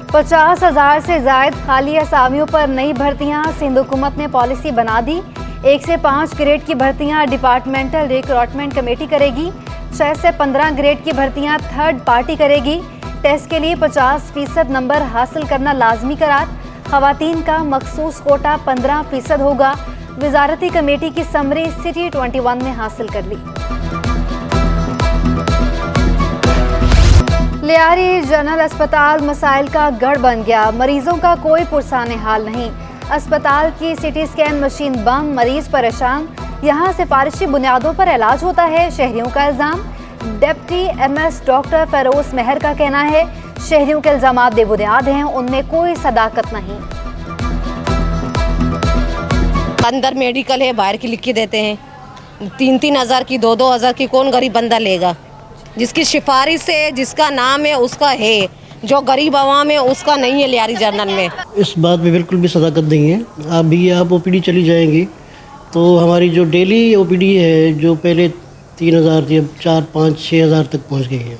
50,000 से जायद खाली असामियों पर नई भर्तियां। सिंध हुकूमत ने पॉलिसी बना दी। 1 से 5 ग्रेड की भर्तियां डिपार्टमेंटल रिक्रूटमेंट कमेटी करेगी। 6 से 15 ग्रेड की भर्तियां थर्ड पार्टी करेगी। टेस्ट के लिए 50% नंबर हासिल करना लाजमी करार। खवातीन का मखसूस कोटा 15% होगा। वजारती कमेटी की समरी सिटी 21 ने हासिल कर ली। लियारी जनरल अस्पताल मसाइल का गढ़ बन गया। मरीजों का कोई पुरसाने हाल नहीं। अस्पताल की सीटी स्कैन मशीन बंद, मरीज परेशान। यहाँ सिफारिशी बुनियादों पर इलाज होता है, शहरियों का इल्जाम। डिप्टी MS डॉक्टर फेरोज मेहर का कहना है शहरियों के इल्जामात बेबुनियाद हैं, उनमें कोई सदाकत नहीं। अंदर मेडिकल है, बाहर की लिख के देते हैं। 3-3 हज़ार की 2-2 हज़ार की कौन गरीब बंदा लेगा? जिसकी सिफारिश है, जिसका नाम है उसका है, जो गरीब आवाम है उसका नहीं है। लियारी जनरल में इस बात में बिल्कुल भी सदाकत नहीं है। आप OPD चली जाएंगी तो हमारी जो डेली OPD है, जो पहले 3,000 थी, अब 4, 5, 6 हज़ार तक पहुंच गई है।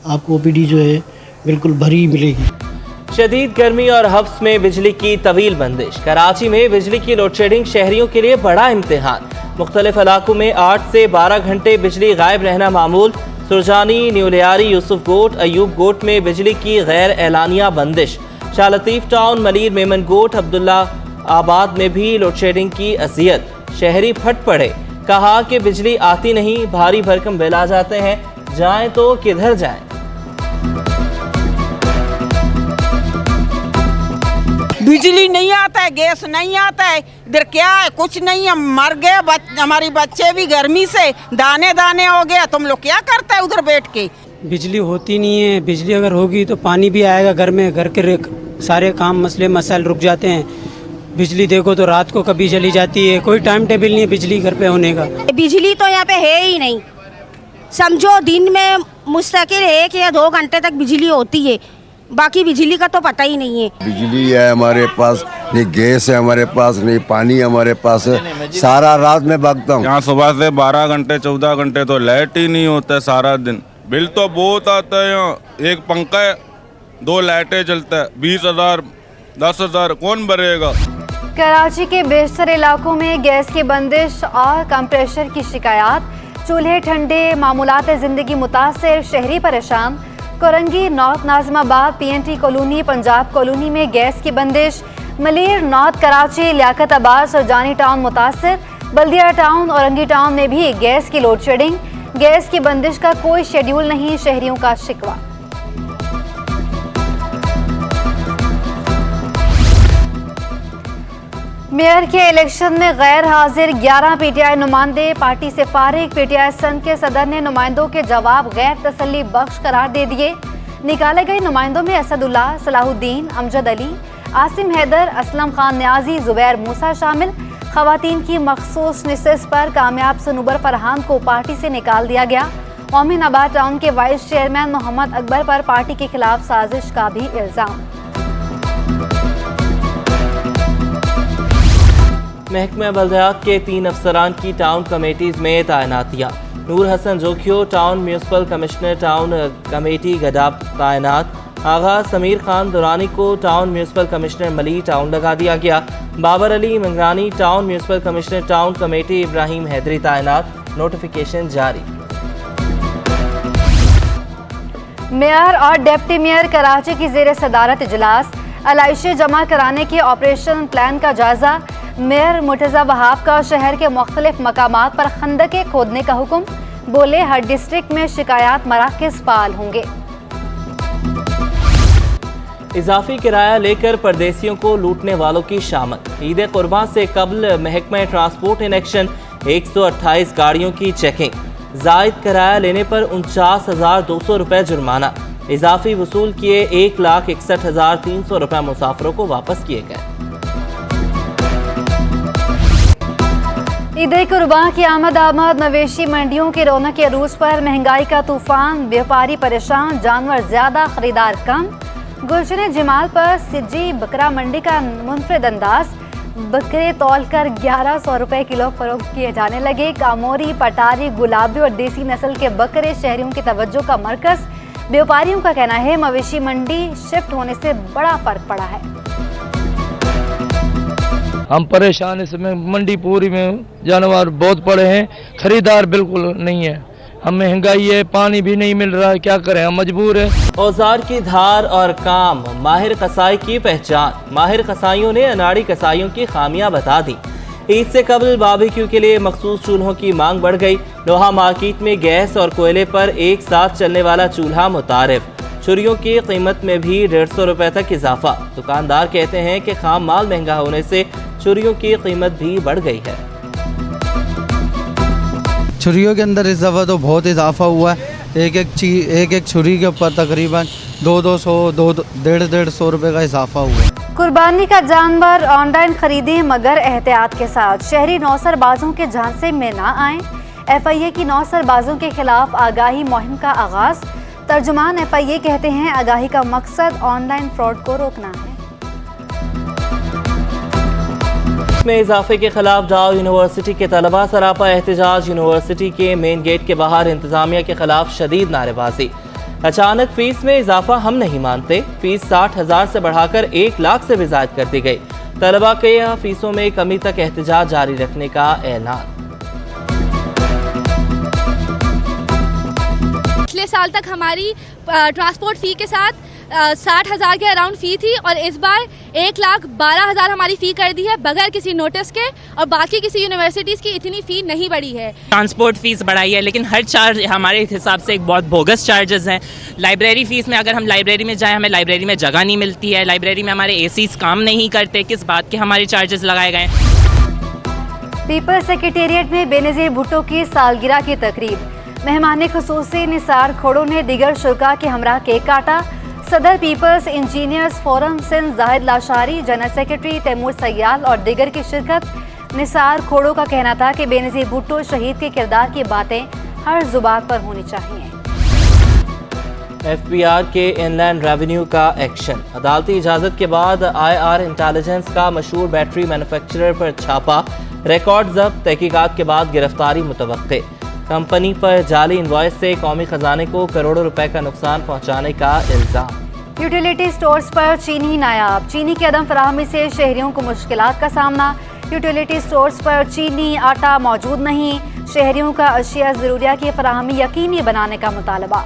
आपको OPD जो है बिल्कुल भरी मिलेगी। शदीद गर्मी और हफ्स में बिजली की तवील बंदिश। कराची में बिजली की लोड शेडिंग शहरियों के लिए बड़ा इम्तिहान। मुख्तलिफ इलाकों में 8 से 12 घंटे बिजली गायब रहना मामूल। सुरजानी, न्यू लियारी, यूसुफ गोट, अयूब गोट में बिजली की गैर एलानिया बंदिश। शाह लतीफ़ टाउन, मलीर, मेमन गोट, अब्दुल्ला आबाद में भी लोड शेडिंग की अजियत। शहरी फट पड़े, कहा कि बिजली आती नहीं, भारी भरकम बिल आ जाते हैं, जाएं तो किधर जाएं। बिजली नहीं आता है, गैस नहीं आता है, इधर क्या है, कुछ नहीं है। मर गए हमारी बच्चे भी गर्मी से दाने दाने हो गया। तुम लोग क्या करते हैं उधर बैठ के? बिजली होती नहीं है। बिजली अगर होगी तो पानी भी आएगा घर में, घर के सारे काम मसले मसाइल रुक जाते हैं। बिजली देखो तो रात को कभी चली जाती है, कोई टाइम टेबल नहीं है बिजली घर पे होने का। बिजली तो यहाँ पे है ही नहीं। समझो दिन में मुस्तकिल 1 या 2 घंटे तक बिजली होती है, बाकी बिजली का तो पता ही नहीं है। बिजली है हमारे पास नहीं, गैस है हमारे पास नहीं, पानी हमारे पास है। सारा रात में भागता हूँ। यहाँ सुबह से 12 घंटे 14 घंटे तो लाइट ही नहीं होता है सारा दिन। बिल तो बहुत आता है। यहाँ एक पंखा है, 2 लाइटें जलता है, 20,000 10,000 कौन भरेगा? कराची के बेशतर इलाकों में गैस की बंदिश और कंप्रेशर की शिकायत। चूल्हे ठंडे, मामूलात ज़िंदगी मुतासिर, शहरी परेशान। Korangi, north Nazimabad, PNT colony, Punjab colony में गैस की बंदिश। मलीर, नॉर्थ कराची, लियाकत आबाद, सुरजानी टाउन मुतासिर। बल्दिया टाउन, औरंगी टाउन में भी गैस की लोड शेडिंग। गैस की बंदिश का कोई शेड्यूल नहीं, शहरियों का शिकवा। मेयर के इलेक्शन में गैर हाजिर 11 PTI नुमाइंदे पार्टी से फारिग। PTI संघ के सदर ने नुमाइंदों के जवाब गैर तसल्ली बख्श करार दे दिए। निकाले गए नुमाइंदों में असदुल्ला, सलाहुद्दीन, अमजद अली, आसिम हैदर, असलम खान न्याजी, जुबैर मूसा शामिल। खवातीन की मखसूस नशिस्त पर कामयाब सनूबर फरहान को पार्टी से निकाल दिया गया। मोमिन आबाद टाउन के वाइस चेयरमैन मोहम्मद अकबर पर पार्टी के खिलाफ साजिश का भी इल्जाम। महकमा बल्दियात के 3 अफसरान की टाउन कमेटीज़ में तैनातियाँ। Noor Hasan Jokhio town municipal commissioner town committee Gadab तैनात। आगा समीर खान दुरानी को town municipal commissioner Mali town लगा दिया गया। Babar Ali Mangrani town municipal commissioner town committee Ibrahim Haidri तैनात। नोटिफिकेशन जारी। मेयर और डिप्टी मेयर कराची की ज़ेर सदारत इजलास। अलाइशे जमा कराने के ऑपरेशन प्लान का जायजा। मेयर मुर्तज़ा वहाब का शहर के मुख्तलिफ मकामात पर खंदके खोदने का हुक्म। बोले हर डिस्ट्रिक्ट में शिकायत मराकज़ फाल होंगे। इजाफी किराया लेकर परदेसियों को लूटने वालों की शामत। ईद कुर्बान से कबल महकमा ट्रांसपोर्ट इन एक्शन। 128 गाड़ियों की चेकिंग। जायद किराया लेने पर 49,200 रुपये जुर्माना। इजाफी वसूल किए 1,61,300 रुपये मुसाफिरों को वापस किए गए। ईद कुर्बान की आमद मवेशी मंडियों के रौनक के अरूज पर महंगाई का तूफान। व्यापारी परेशान, जानवर ज्यादा, खरीदार कम। गुलशन जमाल पर सिज्जी बकरा मंडी का मुनफरिद अंदाज। बकरे तौलकर 1100 रुपए किलो फरोख्त किए जाने लगे। कामोरी, पटारी, गुलाबी और देसी नस्ल के बकरे शहरियों की तवज्जो का मरकज। व्यापारियों का कहना है मवेशी मंडी शिफ्ट होने से बड़ा फर्क पड़ा है। हम परेशान इसमें, मंडी पूरी में जानवर बहुत पड़े हैं, खरीदार बिल्कुल नहीं है, हम महंगाई है, पानी भी नहीं मिल रहा है, क्या करें, हम मजबूर है। औजार की धार और काम, माहिर कसाई की पहचान। माहिर कसाईयों ने अनाड़ी कसाईयों की खामियां बता दी। ईद से कबल बारबेक्यू के लिए मखसूस चूल्हों की मांग बढ़ गई। लोहा मार्केट में गैस और कोयले पर एक साथ चलने वाला चूल्हा मुतारिफ। छुरियों की कीमत में भी 150 रुपए तक इजाफा। दुकानदार कहते हैं कि खाम माल महंगा होने से छुरियों की कीमत भी बढ़ गई है। छुरियों के अंदर इस दफ़ा तो बहुत इजाफा हुआ है। एक एक छुरी के ऊपर तकरीबन 200 150 रुपए का इजाफा हुआ है। कुर्बानी का जानवर ऑनलाइन खरीदें मगर एहतियात के साथ। शहरी नौसरबाजों के झांसे में ना आएं। FIA की नौसरबाजों के खिलाफ आगाही मुहिम का आगाज। तर्जुमान FIA कहते हैं आगाही का मकसद ऑनलाइन फ्रॉड को रोकना है। में इजाफे के खिलाफ डाउ यूनिवर्सिटी के तलबा सरापा एहतजाज। यूनिवर्सिटी के मेन गेट के बाहर इंतजामिया के खिलाफ शदीद नारेबाजी। अचानक फीस में इजाफा हम नहीं मानते। फीस 60,000 से बढ़ाकर 1 लाख से भी ज़ायद कर दी गई। तलबा के फीसों में कमी तक एहतजाज जारी रखने का ऐलान। पिछले साल तक हमारी ट्रांसपोर्ट फ़ी के साथ 60,000 के अराउंड फ़ी थी और इस बार 1,12,000 हमारी फ़ी कर दी है बगैर किसी नोटिस के, और बाकी किसी यूनिवर्सिटीज़ की इतनी फ़ी नहीं बढ़ी है। ट्रांसपोर्ट फ़ीस बढ़ाई है लेकिन हर चार्ज हमारे हिसाब से एक बहुत बोगस चार्जेस हैं। लाइब्रेरी फ़ीस में अगर हम लाइब्रेरी में जाएं, हमें लाइब्रेरी में जगह नहीं मिलती है, लाइब्रेरी में हमारे ACs काम नहीं करते, किस बात के हमारे चार्जेस लगाए गए हैं। पीपल्स सेक्रेटेरिएट में बेनज़ीर भुट्टो की सालगिरह की तकरीब। मेहमान खुसूसी निसार खोड़ो ने दिगर शुरा के हमरा केक काटा। सदर peoples engineers forum Sindh Zahid Lashari, general secretary Taimur Sayal और दिगर की शिरकत। निसार खोड़ो का कहना था कि बेनज़ीर भुट्टो शहीद के किरदार की बातें हर जुबान पर होनी चाहिए। FBR के इनलैंड रेवेन्यू का एक्शन। अदालती इजाज़त के बाद IR इंटेलिजेंस का मशहूर बैटरी मैन्युफैक्चरर पर छापा। रिकॉर्ड जब्त, तहकीकात के बाद गिरफ्तारी मुतवक्के। कंपनी पर जाली इनवॉइस से कौमी खजाने को करोड़ों रुपए का नुकसान पहुंचाने का इल्जाम। यूटिलिटी स्टोर्स पर चीनी नायाब। चीनी की अदम फराहमी से शहरियों को मुश्किलात का सामना। यूटिलिटी स्टोर्स पर चीनी आटा मौजूद नहीं। शहरियों का अशिया ज़रूरिया की फराहमी यकीनी बनाने का मुतालबा।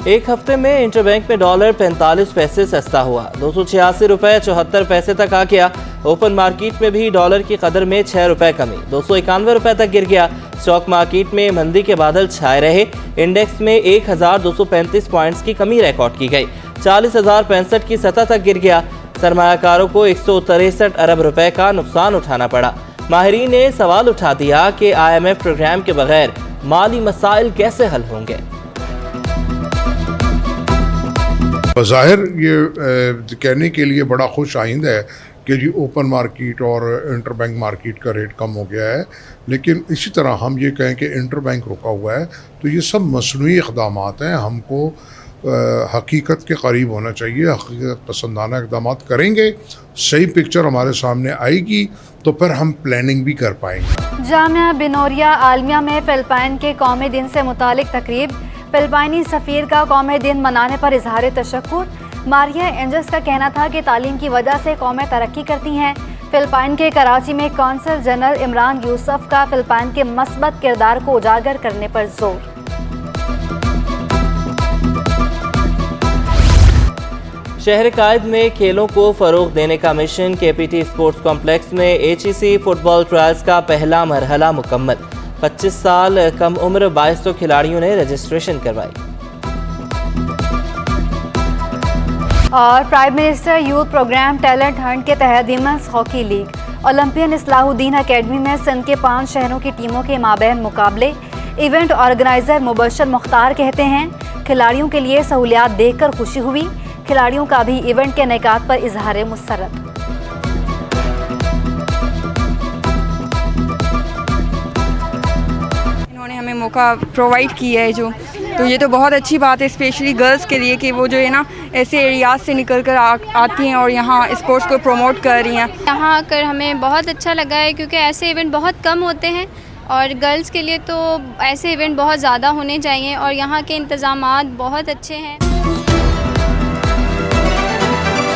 एक हफ्ते में इंटरबैंक में डॉलर 45 पैसे सस्ता हुआ, 286 रुपए 74 पैसे तक आ गया। ओपन मार्केट में भी डॉलर की कदर में 6 रुपए कमी, 291 रुपए तक गिर गया। स्टॉक मार्केट में मंदी के बादल छाए रहे। इंडेक्स में 1235 पॉइंट्स की कमी रिकॉर्ड की गई, 40,065 की सतह तक गिर गया। सरमायाकारों को 163 अरब रुपए का नुकसान उठाना पड़ा। माहिरीन ने सवाल उठा दिया कि IMF प्रोग्राम के बगैर माली मसाइल कैसे हल होंगे। बज़ाहिर ये कहने के लिए बड़ा खुश आइंद है कि जी ओपन मार्केट और इंटरबैंक मार्केट का रेट कम हो गया है, लेकिन इसी तरह हम ये कहें कि इंटरबैंक रुका हुआ है तो ये सब मसनूई इक़दामात हैं। हमको हकीकत के करीब होना चाहिए, हकीकत पसंदाना इक़दामात करेंगे, सही पिक्चर हमारे सामने आएगी तो फिर हम प्लानिंग भी कर पाएंगे। जामिया बिनोरिया आलमिया में फिलिपाइन के कौमी दिन से मुतालिक तकरीब। फिलिपाइनी सफ़ीर का कौमी दिन मनाने पर इजहार तशक्कुर। मारिया एंजल्स का कहना था कि तालीम की वजह से कौमें तरक्की करती हैं। फिलिपाइन के कराची में कौंसल जनरल इमरान यूसुफ का फिलिपाइन के मस्बत किरदार को उजागर करने पर जोर। शहर कायद में खेलों को फ़रोग देने का मिशन। KPT स्पोर्ट्स कॉम्प्लेक्स में HEC फुटबॉल ट्रायल्स का पहला मरहला मुकम्मल। 25 साल कम उम्र 2200 खिलाड़ियों ने रजिस्ट्रेशन करवाई। और prime minister youth programme talent hunt के तहत women's hockey league. Olympian Islahuddin academy में सिंध के 5 शहरों की टीमों के माबैन मुकाबले। इवेंट ऑर्गेनाइजर मुबशर मुख्तार कहते हैं खिलाड़ियों के लिए सहूलियात देखकर खुशी हुई। खिलाड़ियों का भी इवेंट के इनेकाद पर इजहार मुसर्रत। इन्होंने हमें मौका प्रोवाइड किया है जो, तो ये तो बहुत अच्छी बात है स्पेशली गर्ल्स के लिए कि वो जो है ना ऐसे एरियाज से निकल कर आती हैं और यहाँ स्पोर्ट्स को प्रमोट कर रही हैं। यहाँ आकर हमें बहुत अच्छा लगा है क्योंकि ऐसे इवेंट बहुत कम होते हैं और गर्ल्स के लिए तो ऐसे इवेंट बहुत ज़्यादा होने चाहिए और यहाँ के इंतज़ामात बहुत अच्छे हैं।